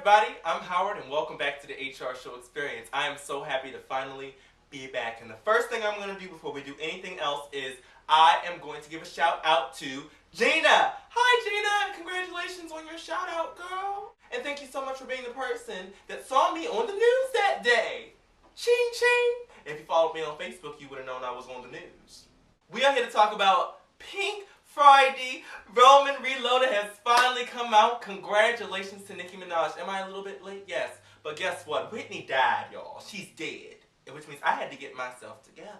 everybody, I'm Howard and welcome back to the HR Show Experience. I am so happy to finally be back, and the first thing I'm going to do before we do anything else is I am going to give a shout out to Gina. Hi Gina, congratulations on your shout out, girl. And thank you so much for being the person that saw me on the news that day. Ching ching. If you followed me on Facebook, you would have known I was on the news. We are here to talk about Pink Friday. Roman Reloaded has finally come out. Congratulations to Nicki Minaj. Am I a little bit late? Yes. But guess what? Whitney died, y'all. She's dead. Which means I had to get myself together.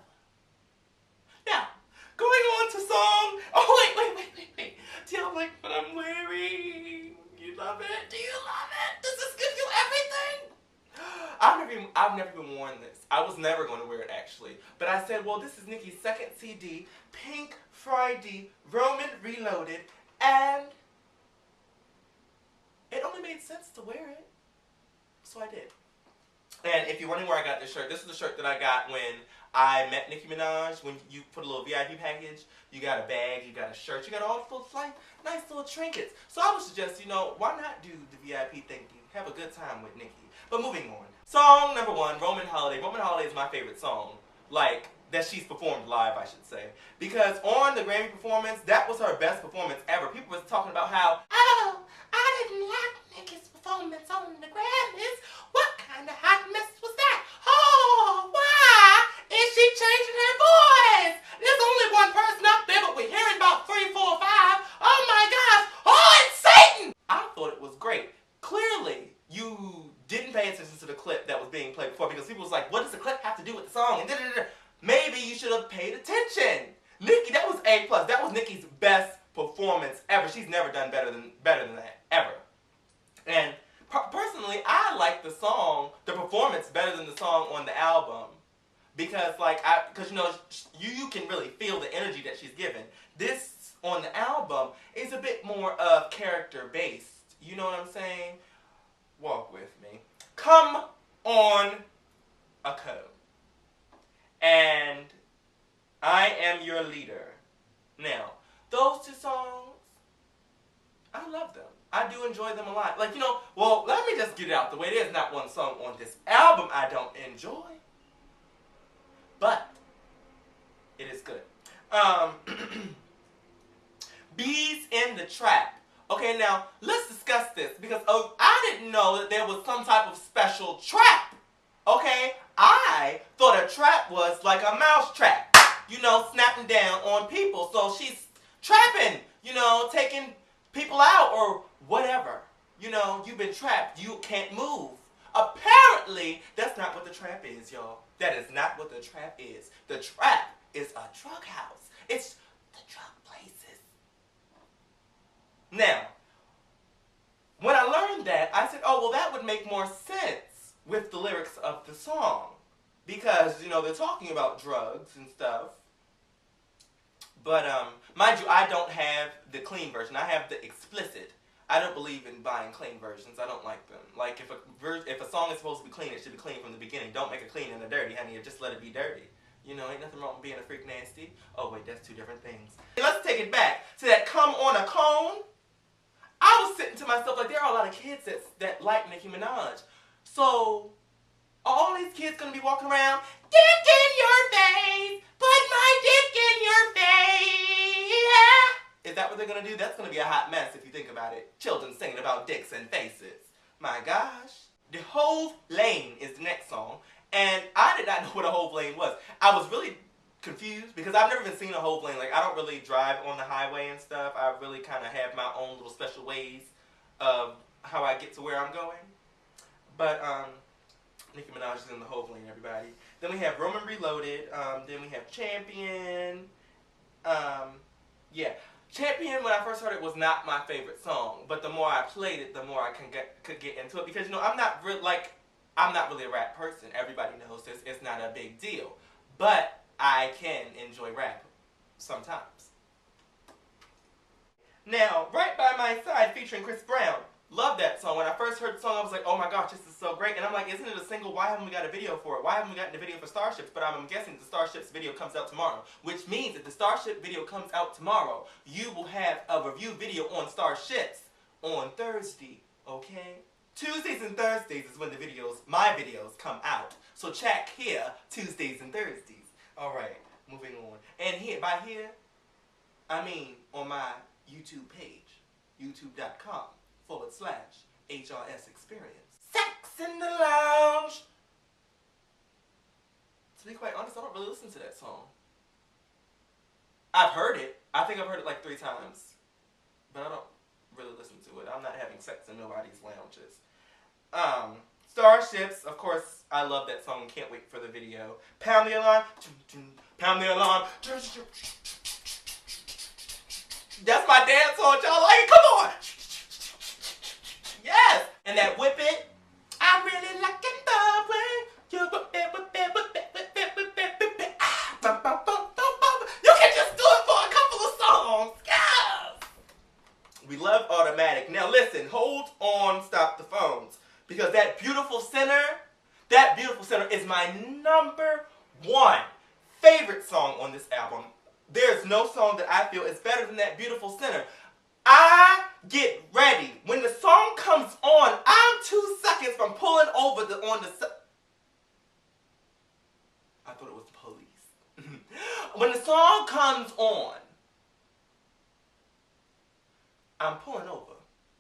Now, going on to song. Oh, wait. Do y'all like what I'm wearing? You love it? Do you love it? Does this give you everything? I've never even worn this. I was never going to wear it, actually. But I said, well, this is Nicki's second CD, Pink Friday, Roman Reloaded, and it only made sense to wear it. So I did. And if you're wondering where I got this shirt, this is the shirt that I got when I met Nicki Minaj. When you put a little VIP package, you got a bag, you got a shirt, you got all the nice little trinkets. So I would suggest, why not do the VIP thing? Have a good time with Nicki. But moving on. Song number 1, Roman Holiday. Roman Holiday is my favorite song. That she's performed live, I should say. Because on the Grammy performance, that was her best performance ever. People was talking about how, oh, I didn't like Nicki's performance on the Grammys. What kind of hot mess was that? Oh, why is she changing her voice? There's only one person up there, but we're hearing about 3, 4, 5. Oh my gosh. Oh, it's Satan! I thought it was great. Clearly, you didn't pay attention to the clip that was being played before because people was like, what does the clip have to do with the song? And maybe you should have paid attention. Nicki, that was A+. That was Nicki's best performance ever. She's never done better than that, ever. And personally, I like the performance better than the song on the album. Because you can really feel the energy that she's given. This, on the album, is a bit more of character-based. You know what I'm saying? Walk with me. Come on a code. And I Am Your Leader. Now, those two songs, I love them. I do enjoy them a lot. Well, let me just get it out the way. There's not one song on this album I don't enjoy. But it is good. Bees in the Trap. Okay, now, let's discuss this, because I didn't know that there was some type of special trap, okay? I thought a trap was like a mouse trap, snapping down on people. So she's trapping, taking people out or whatever. You've been trapped. You can't move. Apparently, that's not what the trap is, y'all. That is not what the trap is. The trap is a drug house. It's the drug places. Now, when I learned that, I said, oh, well, that would make more sense with the lyrics of the song. Because, they're talking about drugs and stuff. But, mind you, I don't have the clean version. I have the explicit. I don't believe in buying clean versions. I don't like them. Like, if a song is supposed to be clean, it should be clean from the beginning. Don't make it clean and a dirty, honey. Just let it be dirty. Ain't nothing wrong with being a freak nasty. Oh, wait, that's two different things. Let's take it back to that Come on a Cone. I was sitting to myself, there are a lot of kids that like Nicki Minaj. So, are all these kids going to be walking around, dick in your face, put my dick in your face, yeah? Is that what they're going to do? That's going to be a hot mess if you think about it. Children singing about dicks and faces. My gosh. The Hove Lane is the next song, and I did not know what a Hove Lane was. I was really confused because I've never even seen a Hove Lane. I don't really drive on the highway and stuff. I really kind of have my own little special ways of how I get to where I'm going. But Nicki Minaj is in the Hove Lane, everybody. Then we have Roman Reloaded. Then we have Champion. Yeah. Champion, when I first heard it, was not my favorite song. But the more I played it, the more I could get into it. Because, I'm not really a rap person. Everybody knows this. It's not a big deal. But I can enjoy rap sometimes. Now, Right By My Side featuring Chris Brown. Love that song. When I first heard the song, I was like, oh my gosh, this is so great. And I'm like, isn't it a single? Why haven't we got a video for it? Why haven't we gotten a video for Starships? But I'm guessing the Starships video comes out tomorrow. Which means if the Starship video comes out tomorrow, you will have a review video on Starships on Thursday. Okay? Tuesdays and Thursdays is when my videos come out. So check here, Tuesdays and Thursdays. Alright, moving on. And by here, I mean on my YouTube page, youtube.com/HRS Experience. Sex in the Lounge! To be quite honest, I don't really listen to that song. I've heard it. I think I've heard it like 3 times. But I don't really listen to it. I'm not having sex in nobody's lounges. Starships, of course, I love that song. Can't wait for the video. Pound the alarm. Pound the alarm. That's my dance song. Y'all like it? Come on. Yes. And that whip it. I really like it the way you whip it, whip it, whip it, whip it, whip it, whip it. You can just do it for a couple of songs. Yes. We love Automatic. Now listen, hold on, stop the phones. Because that beautiful center is my #1 favorite song on this album. There's no song that I feel is better than that beautiful center. I get ready. When the song comes on, I'm 2 seconds from pulling over on the I thought it was the police. When the song comes on, I'm pulling over.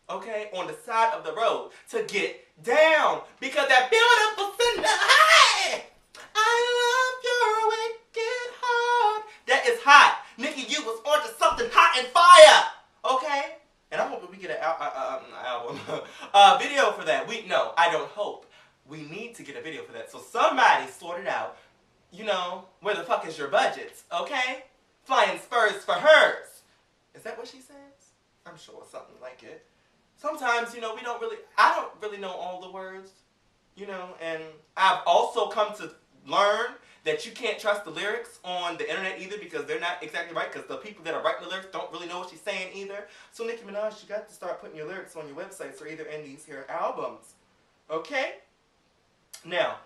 Okay, on the side of the road to get down because that beautiful center, hey, I love your wicked heart. That is hot. Nicki, you was onto something hot and fire. Okay, and I'm hoping we get an album, video for that. I don't hope. We need to get a video for that. So somebody sort it out. You know, where the fuck is your budget? Okay, flying spurs for hers. Is that what she says? I'm sure something like it. Sometimes, I don't really know all the words, and I've also come to learn that you can't trust the lyrics on the internet either because they're not exactly right because the people that are writing the lyrics don't really know what she's saying either. So Nicki Minaj, you got to start putting your lyrics on your websites or either in these here albums. Okay? Now,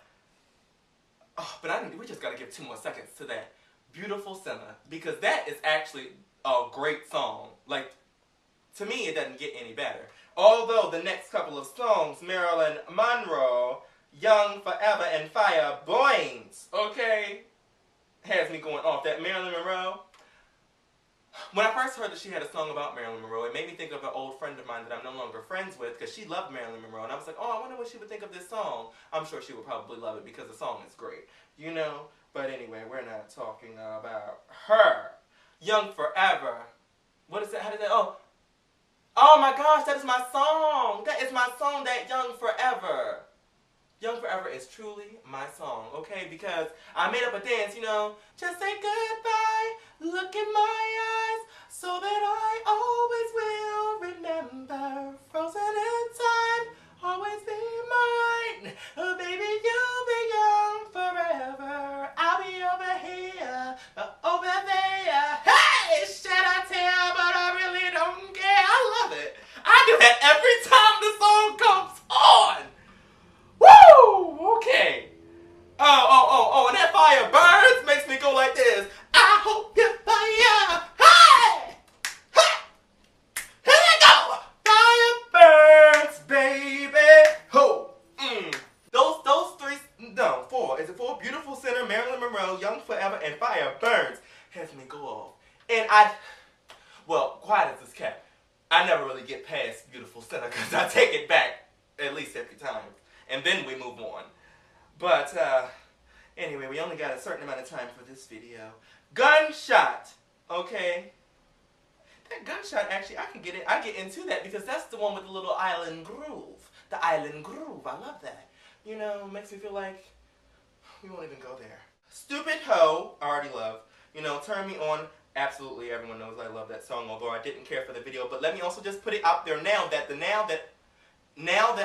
but we just got to give 2 more seconds to that Beautiful Center because that is actually a great song. Like, to me, it doesn't get any better. Although the next couple of songs, Marilyn Monroe, Young, Forever, and Fire Boings, okay, has me going off. That Marilyn Monroe, when I first heard that she had a song about Marilyn Monroe, it made me think of an old friend of mine that I'm no longer friends with because she loved Marilyn Monroe. And I was like, oh, I wonder what she would think of this song. I'm sure she would probably love it because the song is great, But anyway, we're not talking about her. Young Forever. What is that? How did that? Oh my gosh, that is my song. That is my song, that Young Forever. Young Forever is truly my song, okay? Because I made up a dance, just say goodbye, look in my eyes, so that I always will remember. Frozen in time, always be mine. Oh, baby, you'll be young forever. I'll be over here, over there. Hey, should I tell, but I really don't care. I love it. I do that every time the song comes on. Woo! Okay. Oh, and that fire burns makes me go like this. I hope your fire. Hey! Hey! Here we go. Fire burns, baby. Ho! Those 4. Is it 4? Beautiful Center, Marilyn Monroe, Young Forever, and Fire Burns has me go off. And quiet as this cat. I never really get past Beautiful Center because I take it back at least every time. And then we move on. But, anyway, we only got a certain amount of time for this video. Gunshot. Okay. That Gunshot, actually, I get into that because that's the one with the little island groove. The island groove. I love that. Makes me feel like we won't even go there. Stupid Hoe, I already love. Turn Me On. Absolutely, everyone knows I love that song, although I didn't care for the video. But let me also just put it out there now that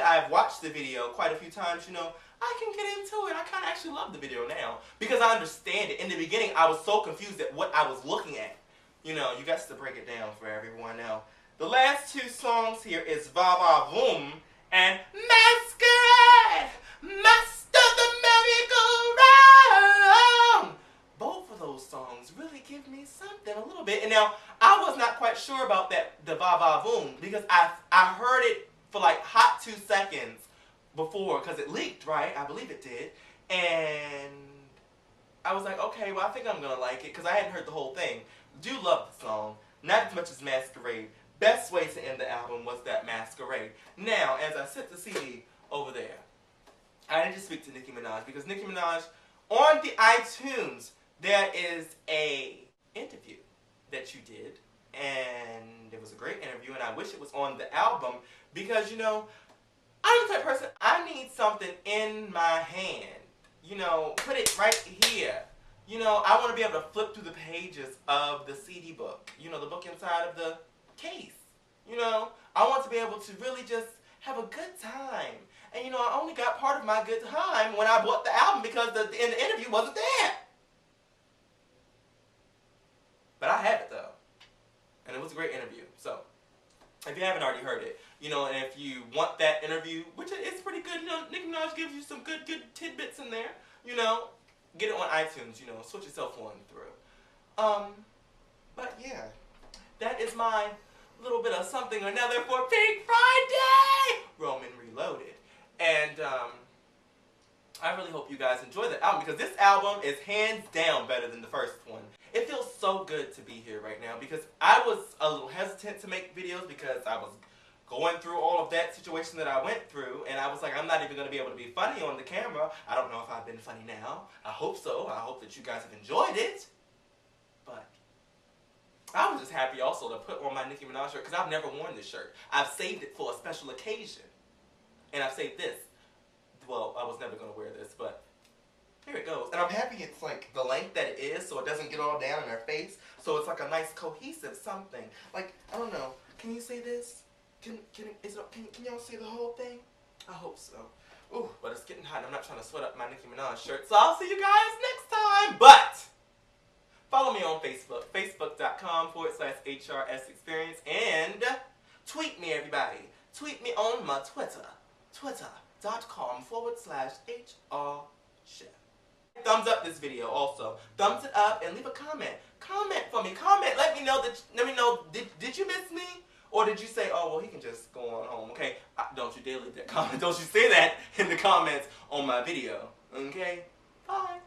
I've watched the video quite a few times, I can get into it. I kind of actually love the video now because I understand it. In the beginning, I was so confused at what I was looking at. You got to break it down for everyone now. The last 2 songs here is Va Va Voom and Masquerade, Master the Merry-Go-Round. Both of those songs really give me something a little bit. And now, I was not quite sure about the Va Va Voom because I heard it for like hot 2 seconds before, because it leaked, right? I believe it did. And I was like, okay, well, I think I'm going to like it, because I hadn't heard the whole thing. Do love the song. Not as much as Masquerade. Best way to end the album was that Masquerade. Now, as I set the CD over there, I need to speak to Nicki Minaj, because Nicki Minaj, on the iTunes, there is a interview that you did, and it was a great interview, and I wish it was on the album, because, you know, I'm the type of person, I need something in my hand. You know, put it right here. You know, I want to be able to flip through the pages of the CD book. You know, the book inside of the case. You know, I want to be able to really just have a good time. And, you know, I only got part of my good time when I bought the album, because the interview wasn't there. But I have it, though. And it was a great interview. So, if you haven't already heard it, you know, and if you want that interview, which is pretty good, you know, Nicki Minaj gives you some good tidbits in there, you know, get it on iTunes, you know, switch yourself on through. But yeah, that is my little bit of something or another for Pink Friday! Roman Reloaded. And, I really hope you guys enjoy the album, because this album is hands down better than the first one. It feels so good to be here right now, because I was a little hesitant to make videos, because I was going through all of that situation that I went through, and I was like, I'm not even going to be able to be funny on the camera. I don't know if I've been funny now. I hope so. I hope that you guys have enjoyed it. But I was just happy also to put on my Nicki Minaj shirt, because I've never worn this shirt. I've saved it for a special occasion. And I've saved this. Well, I was never going to wear this, but here it goes. And I'm happy it's like the length that it is, so it doesn't get all down in her face. So it's like a nice cohesive something. Like, I don't know. Can you say this? Can y'all see the whole thing? I hope so. Ooh, but it's getting hot. I'm not trying to sweat up my Nicki Minaj shirt, so I'll see you guys next time. But follow me on Facebook, facebook.com/HRS Experience, and tweet me, everybody. Tweet me on my Twitter, twitter.com/HR Chef. Thumbs up this video also. Thumbs it up and leave a comment. Comment for me. Comment. Let me know did you miss me? Or did you say, oh, well, he can just go on home, okay? Don't you dare leave that comment. Don't you say that in the comments on my video, okay? Bye.